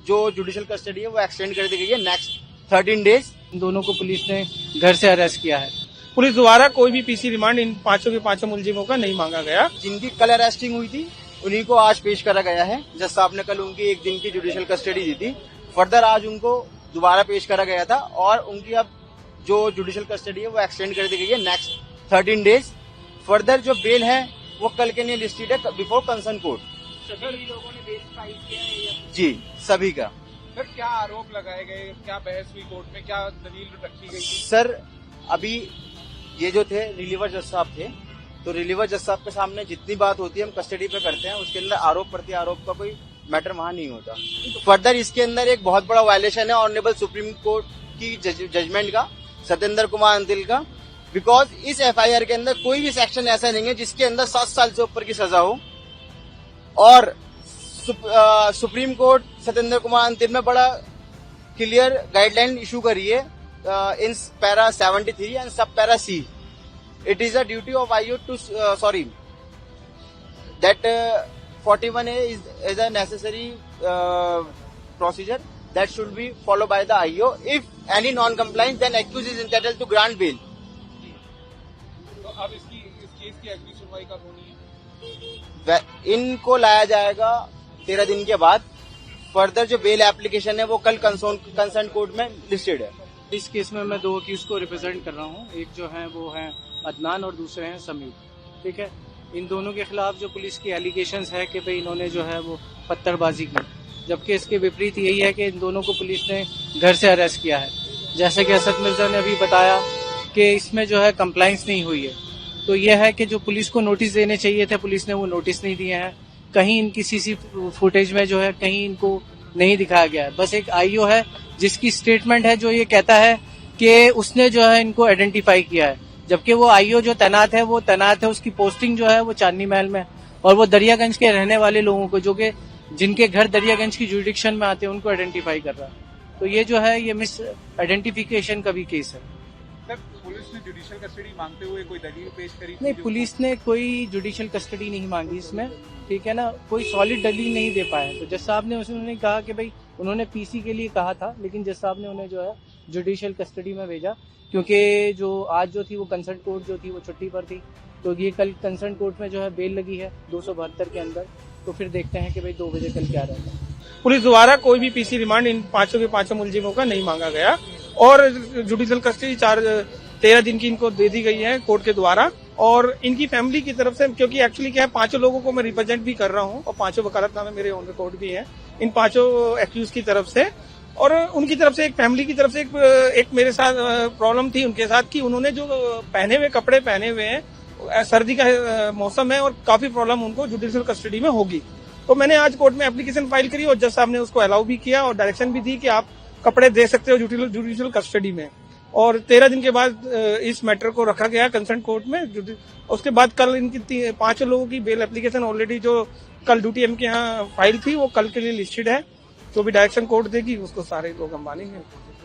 जो judicial custody है वो एक्सटेंड कर दी गई है नेक्स्ट 13 डेज। दोनों को पुलिस ने घर से अरेस्ट किया है। पुलिस द्वारा कोई भी पीसी रिमांड इन पांचों के पांचों मुलजिमों का नहीं मांगा गया। जिनकी कल अरेस्टिंग हुई थी उन्हीं को आज पेश करा गया है। जज साहब ने कल उनकी एक दिन की जुडिशियल कस्टडी दी थी, फर्दर आज उनको दोबारा पेश करा गया था और उनकी अब जो जुडिशियल कस्टडी है वो एक्सटेंड कर दी गई है नेक्स्ट 13 डेज। फर्दर जो बेल है वो कल के लिए लिस्टेड है बिफोर कंसर्न कोर्ट। सभी लोगों ने बेल फाइल किया है या जी सभी का। सर क्या आरोप लगाए गए, क्या बहस हुई कोर्ट में, क्या दलील रखी गई? सर अभी ये जो थे रिलीवर जज साहब थे, तो रिलीवर जज साहब के सामने जितनी बात होती है हम कस्टडी पे करते हैं, उसके अंदर आरोप प्रति आरोप का कोई मैटर वहां नहीं होता। फर्दर इसके अंदर एक बहुत बड़ा वायलेशन है ऑनरेबल सुप्रीम कोर्ट की जजमेंट का, सत्येंद्र कुमार अंतिल का, बिकॉज इस एफआईआर के अंदर कोई भी सेक्शन ऐसा नहीं है जिसके अंदर 7 साल से ऊपर की सजा हो। और सुप्रीम कोर्ट सत्येंद्र कुमार अंतिल में बड़ा क्लियर गाइडलाइन इशू करी है in para 73 and sub para C. It is a duty of IO to that 41A is a necessary procedure that should be followed by the IO. If any non-compliance, then accused is entitled to grant bail. तो अब इस case की अगली सुनवाई कब होनी है? इनको लाया जाएगा 13 दिन के बाद। फर्दर जो बेल एप्लीकेशन है वो कल कंसर्न कोर्ट में लिस्टेड है। इस केस में मैं 2 अक्यूज को रिप्रेजेंट कर रहा हूँ। एक जो है वो है अदनान और दूसरे हैं समीर। ठीक है, इन दोनों के खिलाफ जो पुलिस की एलिगेशंस है कि भाई इन्होंने जो है वो पत्थरबाजी की, जबकि इसके विपरीत यही है कि इन दोनों को पुलिस ने घर से अरेस्ट किया है। जैसे कि असद मिर्जा ने अभी बताया कि इसमें जो है कंप्लाइंस नहीं हुई है, तो यह है कि जो पुलिस को नोटिस देने चाहिए थे पुलिस ने वो नोटिस नहीं दिए हैं। कहीं इनकी सीसी फुटेज में जो है कहीं इनको नहीं दिखाया गया है। बस एक आईओ है जिसकी स्टेटमेंट है जो ये कहता है कि उसने जो है इनको आइडेंटिफाई किया है, जबकि वो आईओ जो तैनात है वो तैनात है, उसकी पोस्टिंग जो है वो चांदनी महल में, और वो दरियागंज के रहने वाले लोगों को जो कि जिनके घर दरियागंज की जुरिडिक्शन में आते हैं उनको आइडेंटिफाई कर रहा है। तो ये जो है ये मिस आइडेंटिफिकेशन का भी केस है। सर पुलिस ने जुडिशियल कस्टडी मांगते हुए कोई दलील पेश करी? नहीं, पुलिस ने कोई जुडिशियल कस्टडी नहीं मांगी इसमें, ठीक है ना, कोई सॉलिड दलील नहीं दे पाए। तो जज साहब ने उन्होंने कहा कि भाई उन्होंने पीसी के लिए कहा था, लेकिन जज साहब ने उन्हें जो है जुडिशियल कस्टडी में भेजा, क्योंकि जो आज जो थी वो कंसर्न कोर्ट जो थी वो छुट्टी पर थी। तो ये कल कंसर्न कोर्ट में जो है बेल लगी है 272 के अंदर। तो फिर देखते हैं कि भाई 2 बजे कल क्या रहता है। पुलिस द्वारा कोई भी पीसी रिमांड इन पांचों के पांचों मुलजिमों का नहीं मांगा गया और जुडिशियल कस्टडी 13 दिन की इनको दे दी गई है कोर्ट के द्वारा। और इनकी फैमिली की तरफ से, क्योंकि एक्चुअली क्या है, 5 लोगों को मैं रिप्रेजेंट भी कर रहा हूँ और 5 वकालतनामे मेरे ऑन रिकॉर्ड भी हैं इन 5 एक्यूज की तरफ से। और उनकी तरफ से एक फैमिली की तरफ से एक मेरे साथ प्रॉब्लम थी उनके साथ कि उन्होंने जो पहने हुए कपड़े पहने हुए हैं, सर्दी का मौसम है और काफी प्रॉब्लम उनको जुडिशियल कस्टडी में होगी। तो मैंने आज कोर्ट में एप्लीकेशन फाइल करी और जज साहब ने उसको अलाउ भी किया और डायरेक्शन भी दी कि आप कपड़े दे सकते हो जुडिशियल कस्टडी में। और 13 दिन के बाद इस मैटर को रखा गया कंसर्न कोर्ट में। उसके बाद कल इनकी 5 लोगों की बेल एप्लीकेशन ऑलरेडी जो कल ड्यूटी एम के यहाँ फाइल थी वो कल के लिए लिस्टेड है। जो भी डायरेक्शन कोर्ट देगी उसको सारे लोग हम मानेंगे।